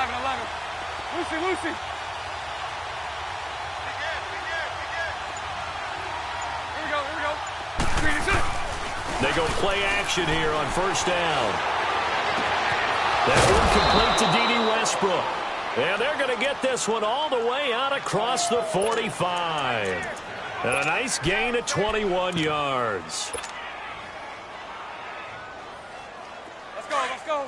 11. Lucy. Here we go. They go play action here on first down. That one complete to D.D. Westbrook. And they're going to get this one all the way out across the 45. And a nice gain of 21 yards. Let's go. All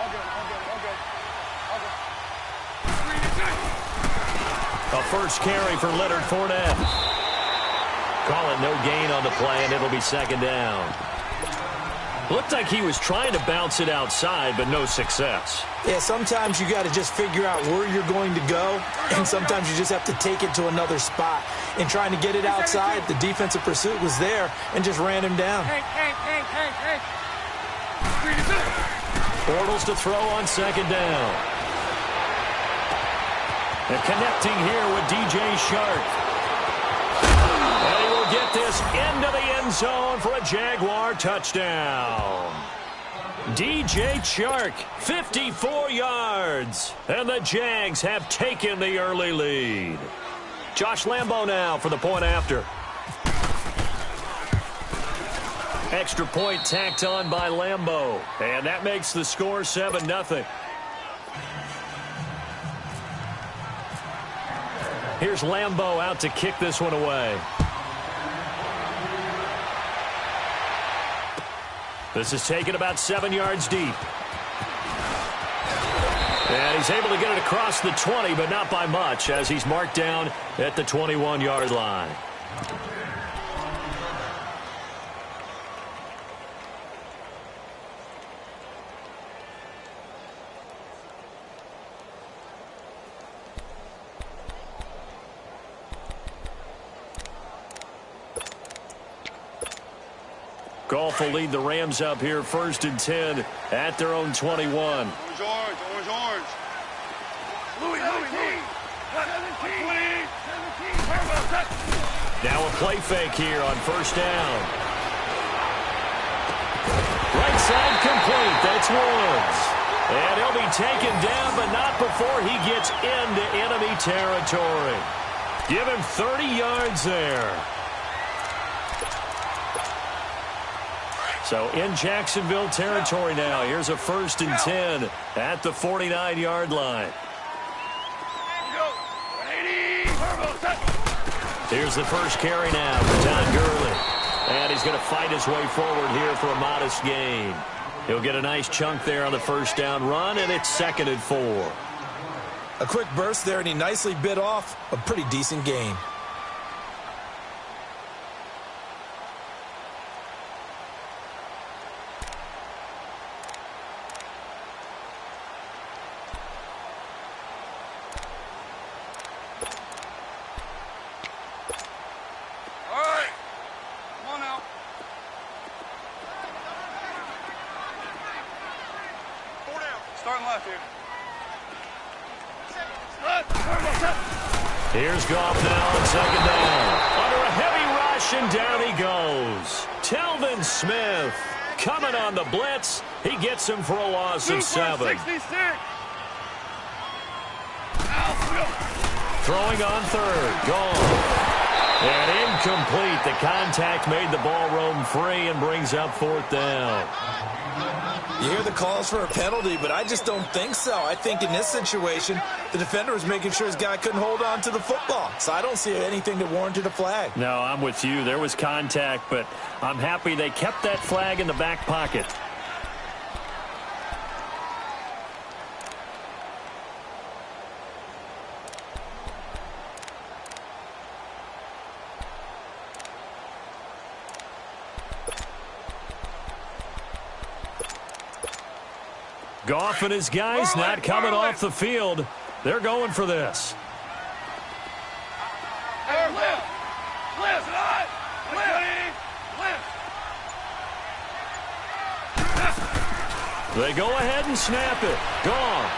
good. A first carry for Leonard Fournette. Call it no gain on the play, and it'll be second down. Looked like he was trying to bounce it outside, but no success. Yeah, sometimes you got to just figure out where you're going to go, and sometimes you just have to take it to another spot. In trying to get it outside, the defensive pursuit was there and just ran him down. Hey. Bortles to throw on second down. And connecting here with D.J. Shark. And he will get this into the end zone for a Jaguar touchdown. D.J. Chark, 54 yards. And the Jags have taken the early lead. Josh Lambo now for the point after. Extra point tacked on by Lambo. And that makes the score 7-0. Here's Lambo out to kick this one away. This is taken about 7 yards deep. And he's able to get it across the 20, but not by much, as he's marked down at the 21-yard line. Goff will lead the Rams up here first and 10 at their own 21. Orange. Louis. 17. Now a play fake here on first down. Right side complete. That's Woods. And he'll be taken down, but not before he gets into enemy territory. Give him 30 yards there. So in Jacksonville territory now. Here's a first and 10 at the 49-yard line. Here's the first carry now for Todd Gurley. And he's going to fight his way forward here for a modest gain. He'll get a nice chunk there on the first down run, and it's 2nd and 4. A quick burst there, and he nicely bit off a pretty decent gain. Here's Goff now on second down. Under a heavy rush, and down he goes. Telvin Smith coming on the blitz. He gets him for a loss of 7. Throwing on third. Gone. And incomplete. The contact made the ball roam free and brings up 4th down. You hear the calls for a penalty, but I just don't think so. I think in this situation, the defender was making sure his guy couldn't hold on to the football. So I don't see anything that warranted a flag. No, I'm with you. There was contact, but I'm happy they kept that flag in the back pocket. Goff and his guys not coming off the field. They're going for this. They go ahead and snap it. Goff.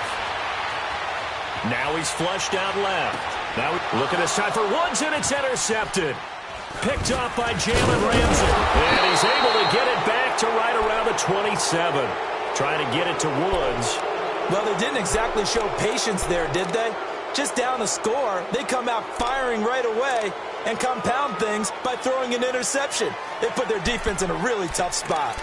Now he's flushed out left. Now look at this time for Woods, and it's intercepted. Picked off by Jalen Ramsey. And he's able to get it back to right around the 27. trying to get it to Woods. Well, they didn't exactly show patience there, did they? Just down a score, they come out firing right away and compound things by throwing an interception. They put their defense in a really tough spot.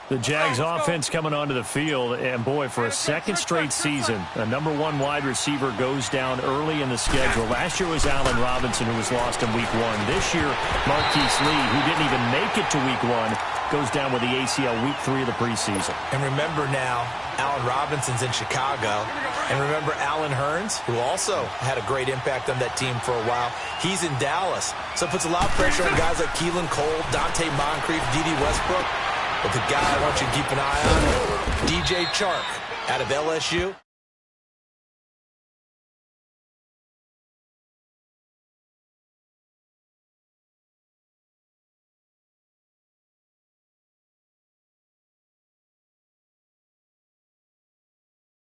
The Jags offense coming onto the field, and boy, for a second straight season, a #1 wide receiver goes down early in the schedule. Last year was Allen Robinson, who was lost in Week 1. This year, Marquise Lee, who didn't even make it to Week 1, goes down with the ACL Week 3 of the preseason. And remember now, Allen Robinson's in Chicago. And remember Allen Hurns, who also had a great impact on that team for a while. He's in Dallas. So it puts a lot of pressure on guys like Keelan Cole, Dante Moncrief, D.D. Westbrook. But the guy I want you to keep an eye on, DJ Chark out of LSU.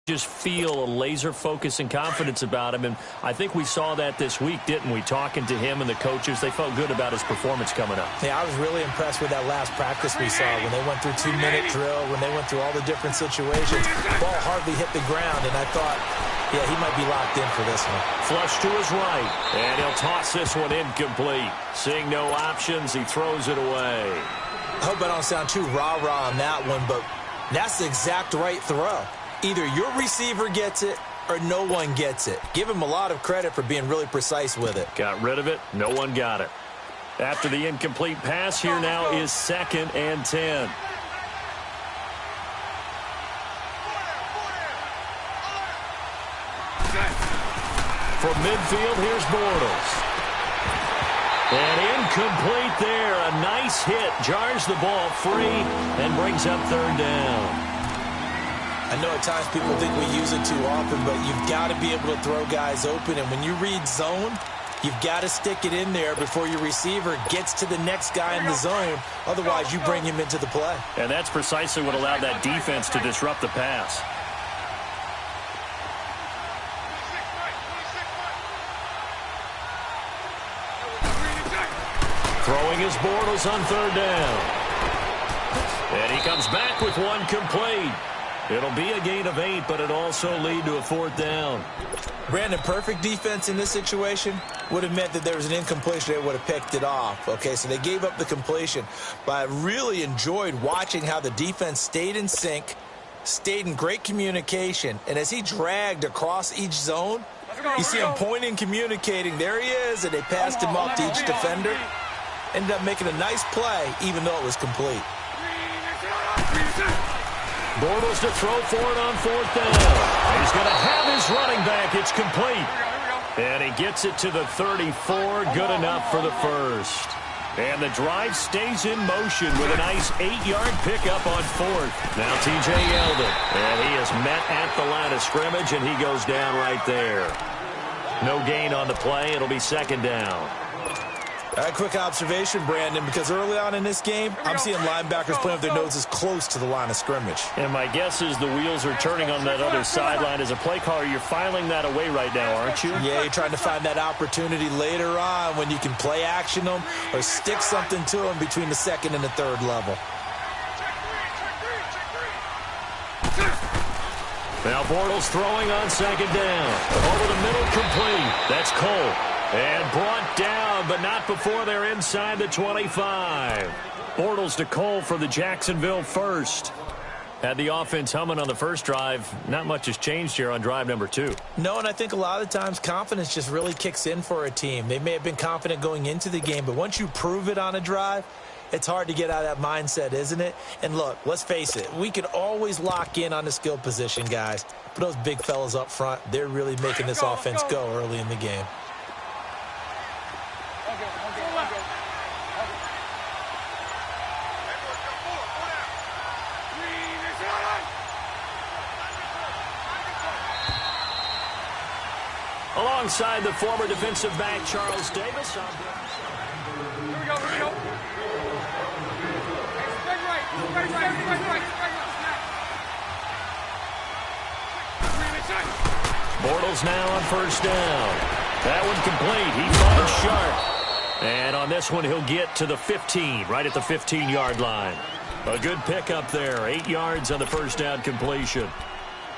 Just feel a laser focus and confidence about him, and I think we saw that this week, didn't we? Talking to him and the coaches, they felt good about his performance coming up. Yeah, I was really impressed with that last practice we saw when they went through 2-minute drill, when they went through all the different situations. Ball hardly hit the ground, and I thought, yeah, he might be locked in for this one. Flush to his right, and he'll toss this one incomplete. Seeing no options, he throws it away. I hope I don't sound too rah-rah on that one, but that's the exact right throw. Either your receiver gets it or no one gets it. Give him a lot of credit for being really precise with it. Got rid of it. No one got it. After the incomplete pass, here now is 2nd and 10. From midfield, here's Bortles. And incomplete there. A nice hit. Jars the ball free and brings up 3rd down. I know at times people think we use it too often, but you've got to be able to throw guys open. And when you read zone, you've got to stick it in there before your receiver gets to the next guy in the zone. Otherwise, you bring him into the play. And that's precisely what allowed that defense to disrupt the pass. Throwing his Bortles on 3rd down. And he comes back with one complete. It'll be a gain of 8, but it also lead to a 4th down. Brandon, perfect defense in this situation would have meant that there was an incompletion. They would have picked it off. Okay, so they gave up the completion. But I really enjoyed watching how the defense stayed in sync, stayed in great communication. And as he dragged across each zone, you see him pointing, communicating. There he is, and they passed him off to each defender. Ended up making a nice play, even though it was complete. Bortles to throw for it on 4th down. He's going to have his running back. It's complete. And he gets it to the 34. Good enough for the first. And the drive stays in motion with a nice 8-yard pickup on 4th. Now T.J. Yeldon. And he is met at the line of scrimmage, and he goes down right there. No gain on the play. It'll be 2nd down. All right, quick observation, Brandon, because early on in this game, I'm seeing linebackers playing with their noses close to the line of scrimmage. And my guess is the wheels are turning on that other sideline. As a play caller, you're filing that away right now, aren't you? Yeah, you're trying to find that opportunity later on when you can play action them or stick something to them between the 2nd and the 3rd level. Now Bortles throwing on 2nd down. Over the middle, complete. That's Cole. And brought down, but not before they're inside the 25. Bortles to Cole for the Jacksonville first. Had the offense humming on the first drive. Not much has changed here on drive number 2. No, and I think a lot of times confidence just really kicks in for a team. They may have been confident going into the game, but once you prove it on a drive, it's hard to get out of that mindset, isn't it? And look, let's face it, we can always lock in on the skill position, guys. But those big fellas up front, they're really making this offense go early in the game. Alongside the former defensive back, Charles Davis. Here we go, here we go. Bortles now on first down. That one complete. He finds Sharp. And on this one, he'll get to the 15, right at the 15-yard line. A good pickup there. 8 yards on the first down completion.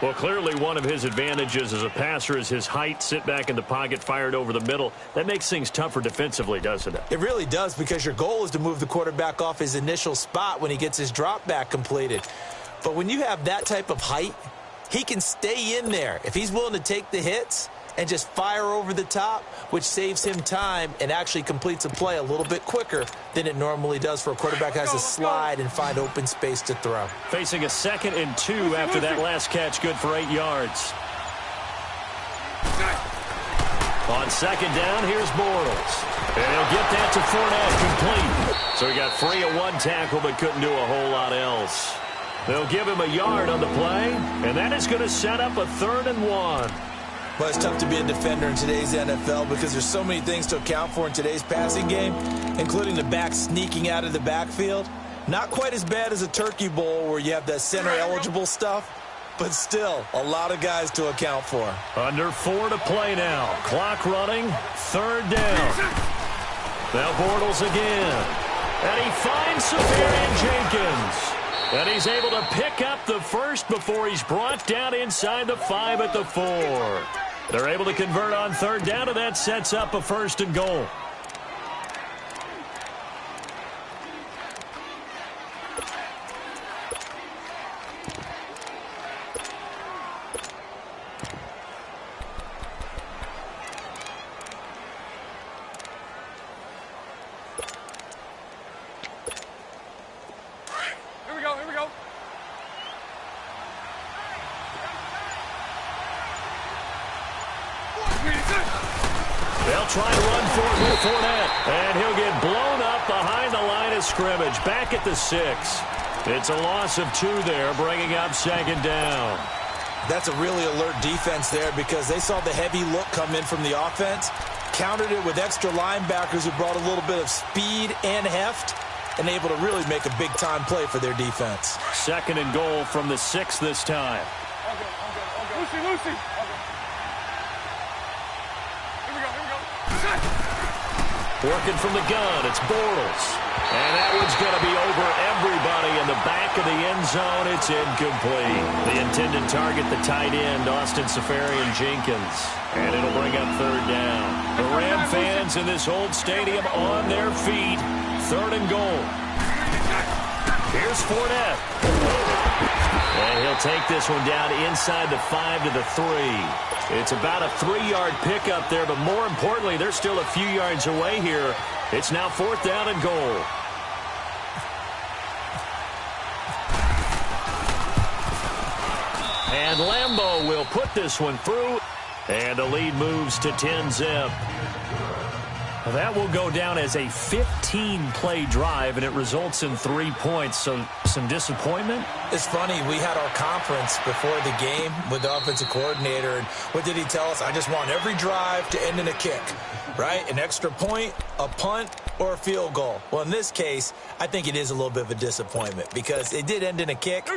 Well, clearly one of his advantages as a passer is his height. Sit back in the pocket, fired over the middle. That makes things tougher defensively, doesn't it? It really does, because your goal is to move the quarterback off his initial spot when he gets his drop back completed. But when you have that type of height, he can stay in there if he's willing to take the hits and just fire over the top, which saves him time and actually completes a play a little bit quicker than it normally does for a quarterback who has to slide and find open space to throw. Facing a 2nd and 2 after that last catch, good for 8 yards. On 2nd down, here's Bortles. And he'll get that to Fournette, complete. So he got free of one tackle but couldn't do a whole lot else. They'll give him a yard on the play, and that is going to set up a 3rd and 1. Well, it's tough to be a defender in today's NFL because there's so many things to account for in today's passing game, including the back sneaking out of the backfield. Not quite as bad as a turkey bowl where you have that center-eligible stuff, but still a lot of guys to account for. Under 4 to play now. Clock running, 3rd down. Now Bortles again. And he finds Safarian Jenkins. And he's able to pick up the first before he's brought down inside the 5 at the 4. They're able to convert on 3rd down, and that sets up a 1st and goal. Here we go. They'll try to run for it with Fournette. And he'll get blown up behind the line of scrimmage. Back at the 6. It's a loss of 2 there, bringing up 2nd down. That's a really alert defense there because they saw the heavy look come in from the offense, countered it with extra linebackers who brought a little bit of speed and heft, and able to really make a big-time play for their defense. 2nd and goal from the 6 this time. Okay. Lucy. Here we go. Working from the gun, it's Bortles. And that one's going to be over everybody in the back of the end zone. It's incomplete. The intended target, the tight end, Austin Safarian Jenkins. And it'll bring up 3rd down. The Ram fans in this old stadium on their feet. 3rd and goal. Here's Fournette. And he'll take this one down inside the 5 to the 3. It's about a 3-yard pickup there, but more importantly, they're still a few yards away here. It's now 4th down and goal. And Lambo will put this one through, and the lead moves to 10-zip. That will go down as a 15-play drive, and it results in 3 points. So some disappointment? It's funny. We had our conference before the game with the offensive coordinator, and what did he tell us? I just want every drive to end in a kick, right? An extra point, a punt, or a field goal. Well, in this case, I think it is a little bit of a disappointment because it did end in a kick,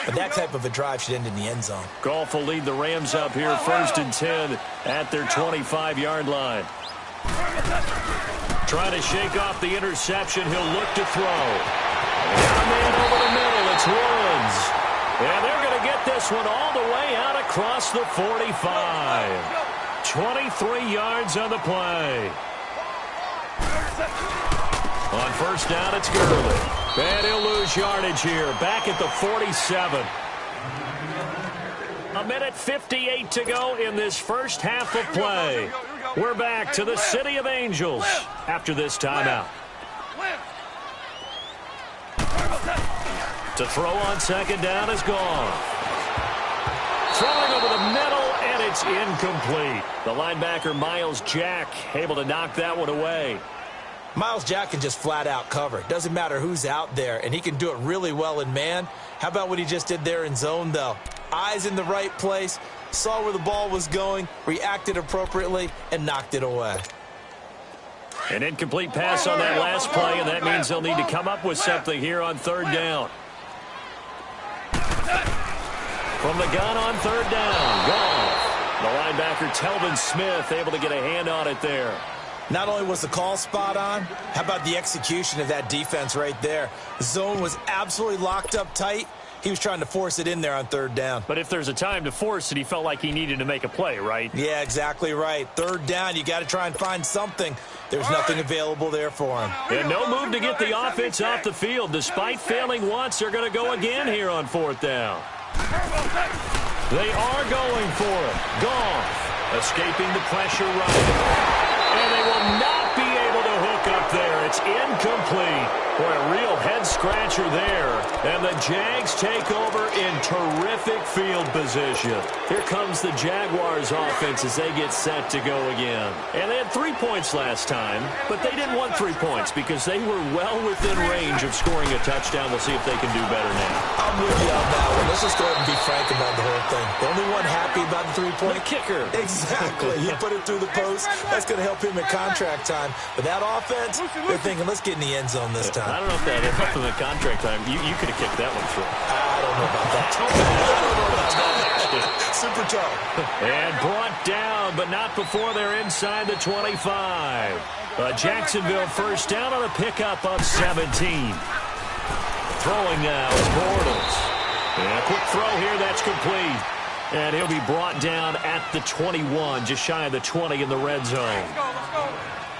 but that type of a drive should end in the end zone. Goff will lead the Rams up here 1st and 10 at their 25-yard line. Trying to shake off the interception. He'll look to throw. And a man over the middle. It's Woods. And they're going to get this one all the way out across the 45. 23 yards on the play. On 1st down, it's Gurley. And he'll lose yardage here. Back at the 47. A minute 58 to go in this first half of play. We're back to the City of Angels after this timeout. To throw on 2nd down is gone. Throwing over the middle, and it's incomplete. The linebacker, Miles Jack, able to knock that one away. Miles Jack can just flat out cover. Doesn't matter who's out there, and he can do it really well in man. How about what he just did there in zone, though? Eyes in the right place, saw where the ball was going, reacted appropriately, and knocked it away. An incomplete pass on that last play, and that means they'll need to come up with something here on 3rd down. From the gun on 3rd down, Goff. The linebacker, Telvin Smith, able to get a hand on it there. Not only was the call spot on, how about the execution of that defense right there? The zone was absolutely locked up tight. He was trying to force it in there on third down. But if there's a time to force it, he felt like he needed to make a play, right? Yeah, exactly right. Third down, you got to try and find something. There's nothing available there for him. And no move to get the offense off the field. Despite failing once, they're going to go again here on fourth down. They are going for it. Goff escaping the pressure right. And they will not be able to hook up there. It's incomplete. Boy, a real head-scratcher there. And the Jags take over in terrific field position. Here comes the Jaguars offense as they get set to go again. And they had 3 points last time, but they didn't want 3 points because they were well within range of scoring a touchdown. We'll see if they can do better now. I'm with you on that one. Let's just go ahead and be frank about the whole thing. The only one happy about the 3-point kicker. Exactly. You put it through the post. That's going to help him at contract time. But that offense, they're thinking, let's get in the end zone this time. I don't know if that helped in the contract time. You could have kicked that one through. I don't know about that. I don't know about that. Super tough. And brought down, but not before they're inside the 25. Jacksonville first down on a pickup of 17. Throwing now is Bortles. And a quick throw here, that's complete. And he'll be brought down at the 21, just shy of the 20 in the red zone. Let's go.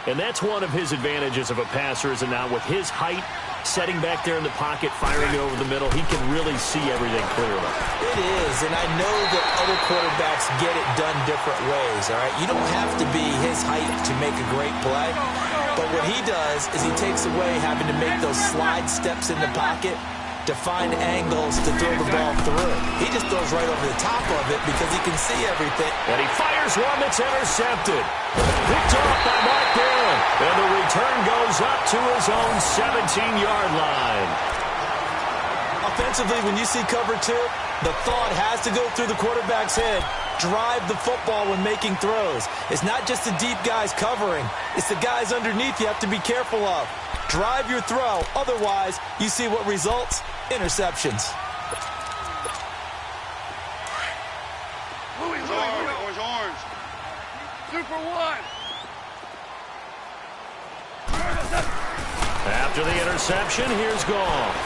And that's one of his advantages of a passer, is that now with his height, setting back there in the pocket, firing it over the middle, he can really see everything clearly. It is, and I know that other quarterbacks get it done different ways, all right? You don't have to be his height to make a great play, but what he does is he takes away having to make those slide steps in the pocket to find angles to throw the ball through. He just throws right over the top of it because he can see everything. And he fires one that's intercepted. Picked off by Mark Barron. And the return goes up to his own 17-yard line. Offensively, when you see cover two, the thought has to go through the quarterback's head. Drive the football when making throws. It's not just the deep guys covering. It's the guys underneath you have to be careful of. Drive your throw. Otherwise, you see what results? Interceptions. Orange. Super one. After the interception, here's Goff.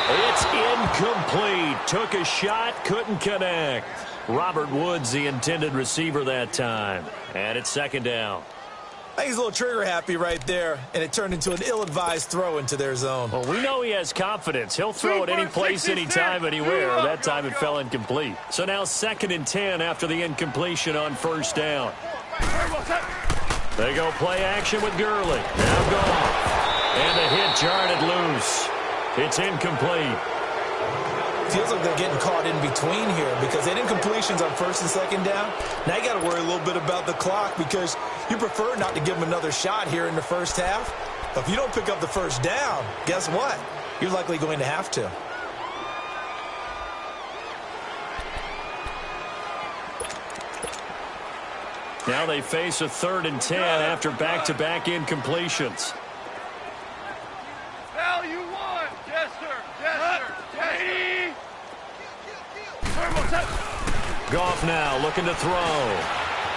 It's incomplete. Took a shot, couldn't connect. Robert Woods, the intended receiver that time. And it's second down. I think he's a little trigger happy right there, and it turned into an ill-advised throw into their zone. Well, we know he has confidence. He'll throw it any place, anytime, anywhere. That time it fell incomplete. So now 2nd and 10 after the incompletion on first down. They go play action with Gurley. Now Goff. And the hit jarred it loose. It's incomplete. Feels like they're getting caught in between here because they didn't completions on 1st and 2nd down. Now you got to worry a little bit about the clock because you prefer not to give them another shot here in the first half. But if you don't pick up the first down, guess what? You're likely going to have to. Now they face a 3rd and 10 after back-to-back incompletions. Value one. Yes, sir. Goff now looking to throw.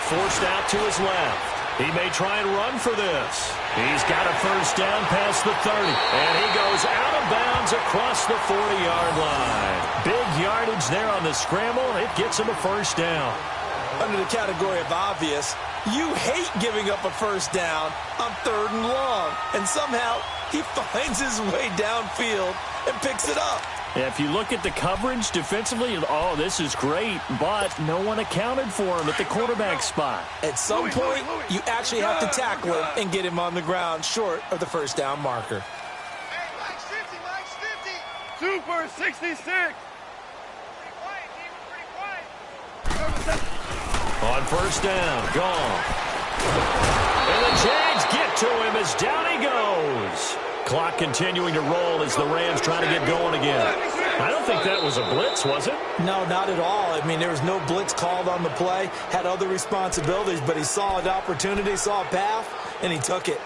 Forced out to his left. He may try and run for this. He's got a first down past the 30. And he goes out of bounds across the 40-yard line. Big yardage there on the scramble. It gets him a first down. Under the category of obvious, you hate giving up a first down on 3rd and long. And somehow he finds his way downfield and picks it up. If you look at the coverage defensively, oh, this is great, but no one accounted for him at the quarterback spot. At some point, you actually have to tackle him and get him on the ground short of the first down marker. Hey, Mike's 50. Super 66. On first down, Goff. And the Jags get to him as down he goes. Clock continuing to roll as the Rams try to get going again. I don't think that was a blitz, was it? No, not at all. I mean, there was no blitz called on the play. Had other responsibilities, but he saw an opportunity, saw a path, and he took it.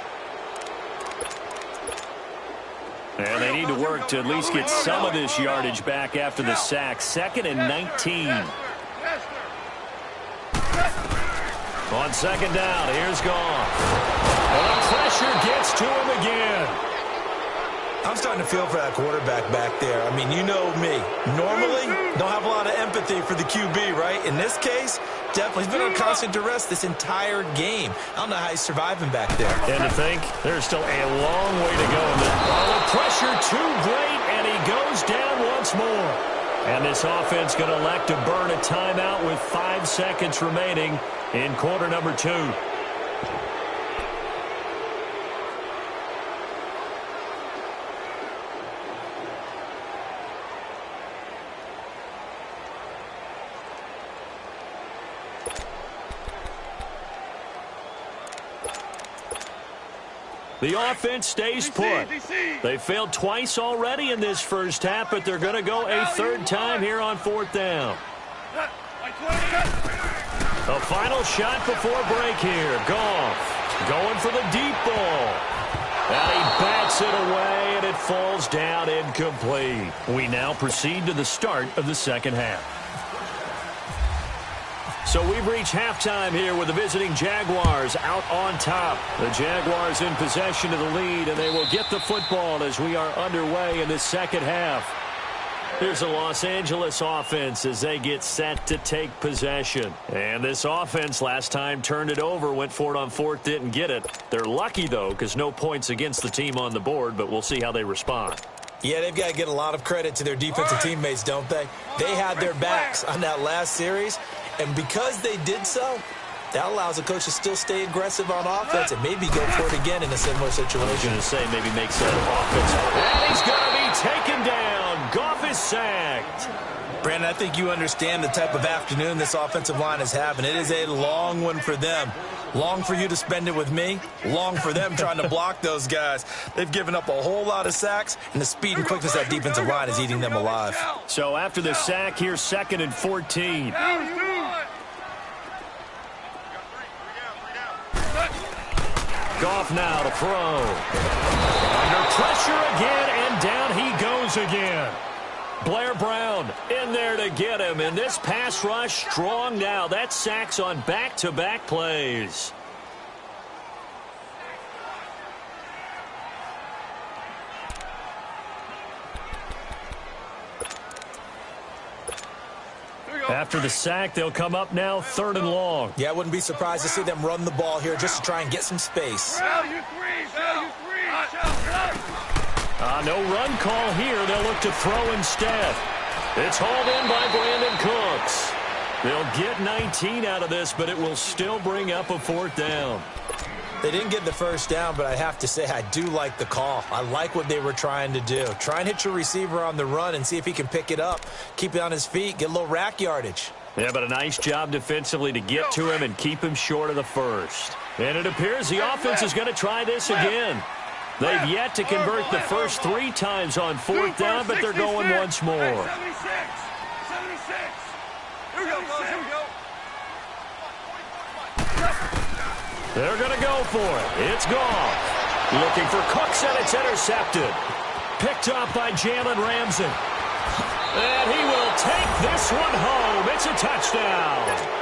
And they need to work to at least get some of this yardage back after the sack. 2nd and 19. On second down, here's Goff. And the pressure gets to him again. I'm starting to feel for that quarterback back there. I mean, you know me. Normally, don't have a lot of empathy for the QB, right? In this case, definitely. He's been on constant duress this entire game. I don't know how he's surviving back there. And to think, there's still a long way to go. The pressure too great, and he goes down once more. And this offense going to elect to burn a timeout with 5 seconds remaining in quarter number 2. The offense stays put. They failed twice already in this first half, but they're going to go a third time here on 4th down. A final shot before break here. Goff going for the deep ball. And he bats it away, and it falls down incomplete. We now proceed to the start of the second half. So we've reached halftime here with the visiting Jaguars out on top. The Jaguars in possession of the lead, and they will get the football as we are underway in this second half. Here's the Los Angeles offense as they get set to take possession. And this offense last time turned it over, went for it on 4th, didn't get it. They're lucky, though, because no points against the team on the board, but we'll see how they respond. Yeah, they've got to get a lot of credit to their defensive teammates, don't they? They had their backs on that last series. And because they did so, that allows the coach to still stay aggressive on offense and maybe go for it again in a similar situation. I was going to say maybe make that offense. And he's going to be taken down. Goff is sacked. Brandon, I think you understand the type of afternoon this offensive line is having. It is a long one for them. Long for you to spend it with me. Long for them trying to block those guys. They've given up a whole lot of sacks, and the speed and quickness of that defensive line is eating them alive. So after the sack, here's 2nd and 14. Goff now to throw. Under pressure again, and down he goes again. Blair Brown in there to get him, and this pass rush strong now. That's sacks on back-to-back plays. After the sack, they'll come up now 3rd and long. Yeah, I wouldn't be surprised to see them run the ball here just to try and get some space. No run call here. They'll look to throw instead. It's hauled in by Brandon Cooks. They'll get 19 out of this, but it will still bring up a 4th down. They didn't get the first down, but I have to say I do like the call. I like what they were trying to do. Try and hit your receiver on the run and see if he can pick it up. Keep it on his feet, get a little rack yardage. Yeah, but a nice job defensively to get to him and keep him short of the first. And it appears the offense is going to to try this again. They've yet to convert the first 3 times on 4th down, but they're going once more. 76. Here we go, here we go. They're going to go for it. It's Goff. Looking for Cooks, and it's intercepted. Picked up by Jalen Ramsey. And he will take this one home. It's a touchdown.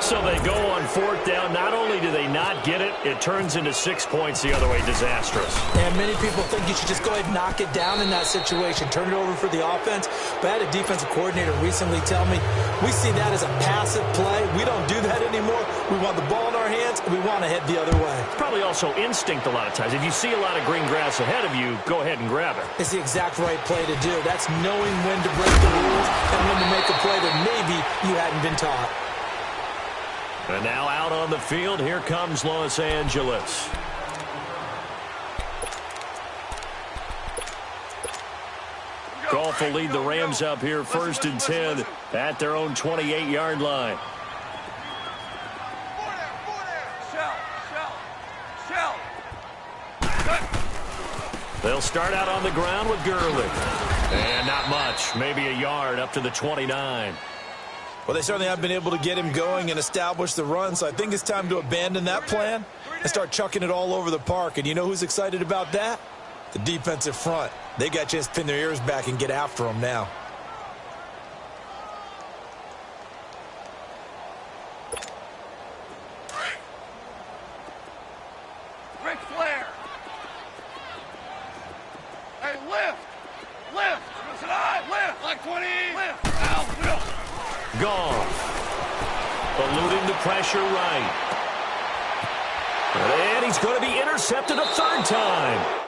So they go on 4th down. Not only do they not get it, it turns into 6 points the other way. Disastrous. And many people think you should just go ahead and knock it down in that situation. Turn it over for the offense. But I had a defensive coordinator recently tell me, we see that as a passive play. We don't do that anymore. We want the ball in our hands, and we want to head the other way. It's probably also instinct a lot of times. If you see a lot of green grass ahead of you, go ahead and grab it. It's the exact right play to do. That's knowing when to break the rules and when to make a play that maybe you hadn't been taught. And now out on the field, here comes Los Angeles. Goff will lead the Rams up here 1st and 10 at their own 28-yard line. They'll start out on the ground with Gurley. And not much, maybe a yard up to the 29. Well, they certainly have been able to get him going and establish the run, so I think it's time to abandon that plan and start chucking it all over the park. And you know who's excited about that? The defensive front. They got a chance to pin their ears back and get after him now. pressure right. And he's going to be intercepted a third time.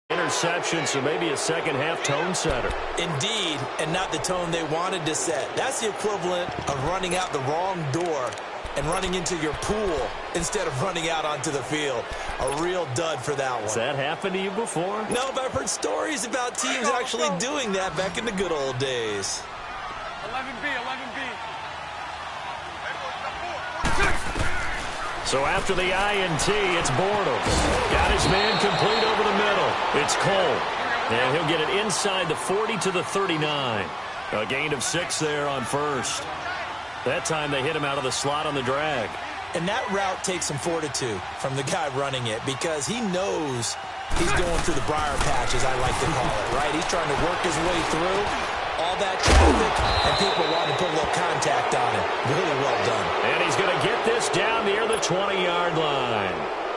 Interception, so maybe a second-half tone setter. Indeed, and not the tone they wanted to set. That's the equivalent of running out the wrong door and running into your pool instead of running out onto the field. A real dud for that one. Has that happened to you before? No, but I've heard stories about teams actually doing that back in the good old days. 11B, 11B. So after the INT, it's Bortles. Got his man complete over the middle. It's Cole. And he'll get it inside the 40 to the 39. A gain of 6 there on first. That time they hit him out of the slot on the drag. And that route takes some fortitude from the guy running it because he knows he's going through the briar patch, as I like to call it, right? He's trying to work his way through all that traffic, and people want to put a little contact on him. Really well done. And he's going to get this down near the 20-yard line.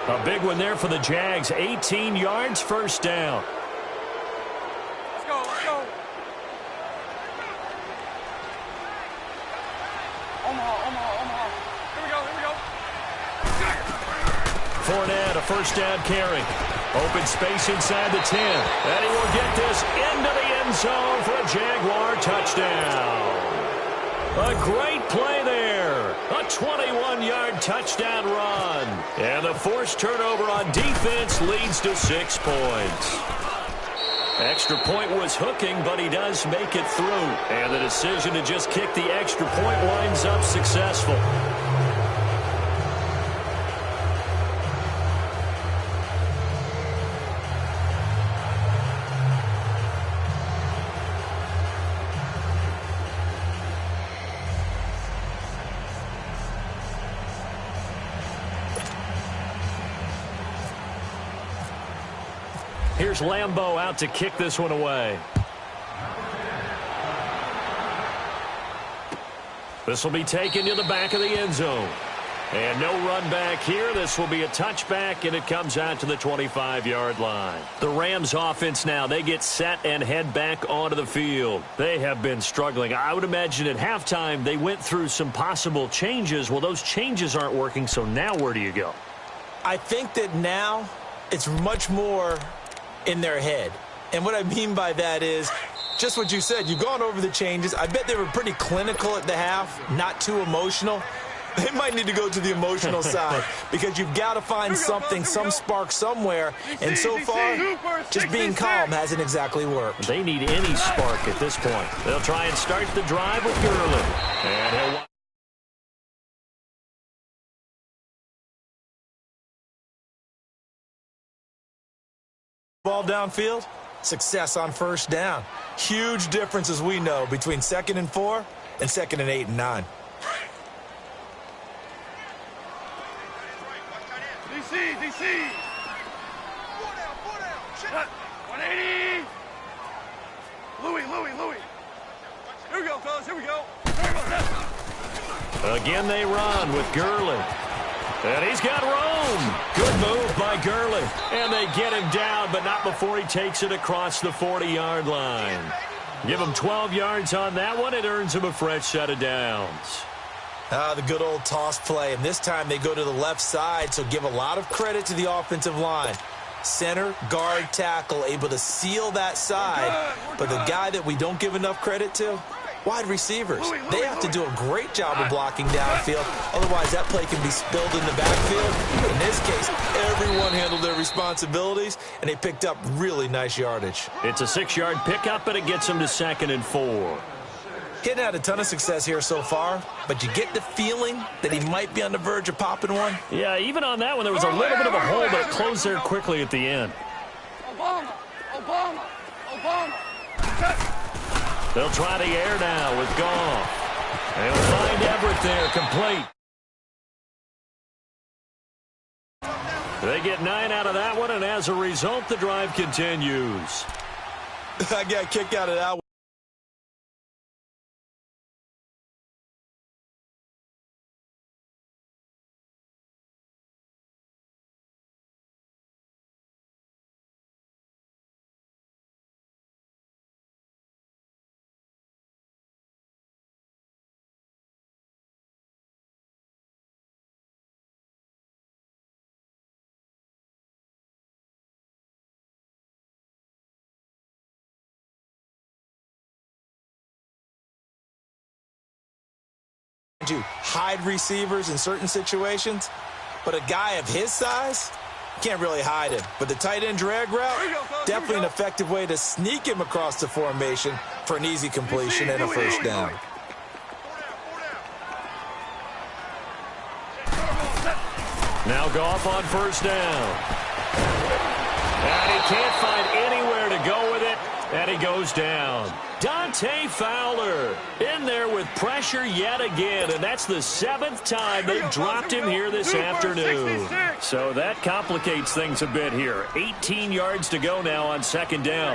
A big one there for the Jags. 18 yards, first down. Let's go, let's go. Omaha, Omaha, Omaha. Here we go, here we go. Fournette, a first down carry. Open space inside the 10. And he will get this into the end zone for a Jaguar touchdown. A great play there. A 21-yard touchdown run. And the forced turnover on defense leads to 6 points. Extra point was hooking, but he does make it through. And the decision to just kick the extra point winds up successful. Here's Lambeau out to kick this one away. This will be taken to the back of the end zone. And no run back here. This will be a touchback, and it comes out to the 25-yard line. The Rams offense now, they get set and head back onto the field. They have been struggling. I would imagine at halftime they went through some possible changes. Well, those changes aren't working, so now where do you go? I think that now it's much more in their head. And what I mean by that is just what you said. You've gone over the changes. I bet they were pretty clinical at the half, not too emotional. They might need to go to the emotional side because you've got to find something, some spark somewhere. And so far, just being calm hasn't exactly worked. They need any spark at this point. They'll try and start the drive with Gurley. And he'll ball downfield, success on first down. Huge difference, as we know, between 2nd and 4 and 2nd and 8 and 9. DC, DC. 180. Louis. Here we go, fellas, here we go. Again they run with Gurley. And he's got room. Good move by Gurley. And they get him down, but not before he takes it across the 40-yard line. Give him 12 yards on that one. It earns him a fresh set of downs. The good old toss play. And this time they go to the left side, so give a lot of credit to the offensive line. Center, guard, tackle, able to seal that side. But the guy that we don't give enough credit to, wide receivers. They have to do a great job of blocking downfield. Otherwise, that play can be spilled in the backfield. In this case, everyone handled their responsibilities, and they picked up really nice yardage. It's a 6-yard pickup, and it gets them to 2nd and 4. Hitting had a ton of success here so far, but you get the feeling that he might be on the verge of popping one. Yeah, even on that one, there was a little bit of a hole, but it closed there quickly at the end. Obama. They'll try the air now with Goff. They'll find Everett there, complete. They get 9 out of that one, and as a result, the drive continues. I got kicked out of that one. to hide receivers in certain situations, but a guy of his size can't really hide him. But the tight end drag route, definitely an effective way to sneak him across the formation for an easy completion and a first down. Now Goff on first down. And he can't find anywhere to go with it, and he goes down. Dante Fowler in there with pressure yet again, and that's the 7th time they've dropped him here this afternoon. So that complicates things a bit here. 18 yards to go now on second down.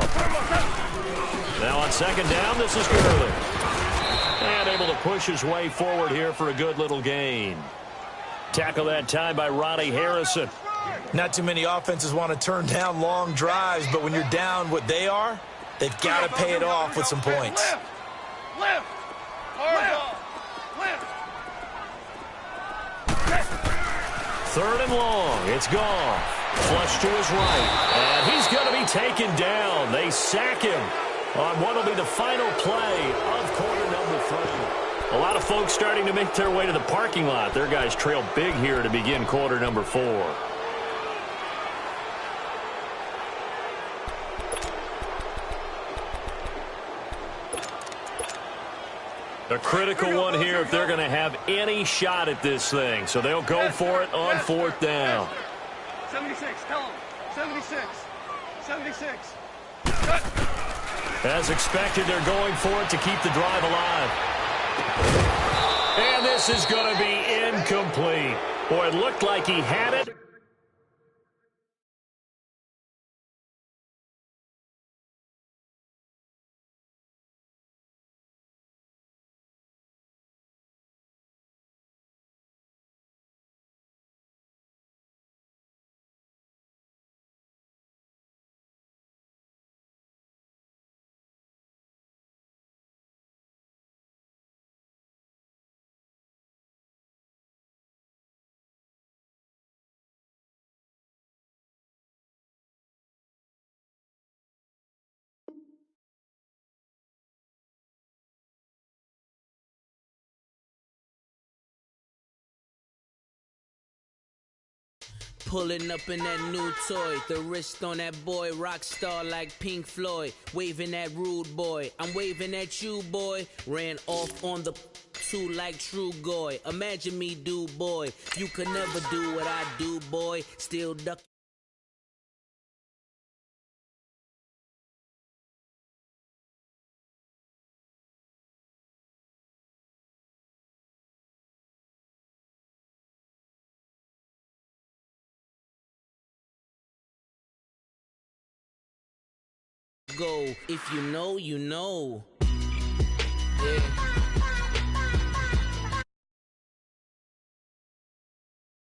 Now on second down, this is Gurley. And able to push his way forward here for a good little gain. Tackle that time by Ronnie Harrison. Not too many offenses want to turn down long drives, but when you're down what they are, they've got to pay it off with some points. Lift. Third and long. It's gone. Flush to his right. And he's going to be taken down. They sack him on what will be the final play of quarter number 3. A lot of folks starting to make their way to the parking lot. Their guys trail big here to begin quarter number 4. A critical one here if they're going to have any shot at this thing. So they'll go for it on fourth down. 76, tell him. 76. 76. As expected, they're going for it to keep the drive alive. And this is going to be incomplete. Boy, it looked like he had it. Pulling up in that new toy, the wrist on that boy, rock star like Pink Floyd, waving that rude boy, I'm waving at you boy, ran off on the two like True Goy, imagine me do boy, you could never do what I do boy, still duck. Go, if you know, you know.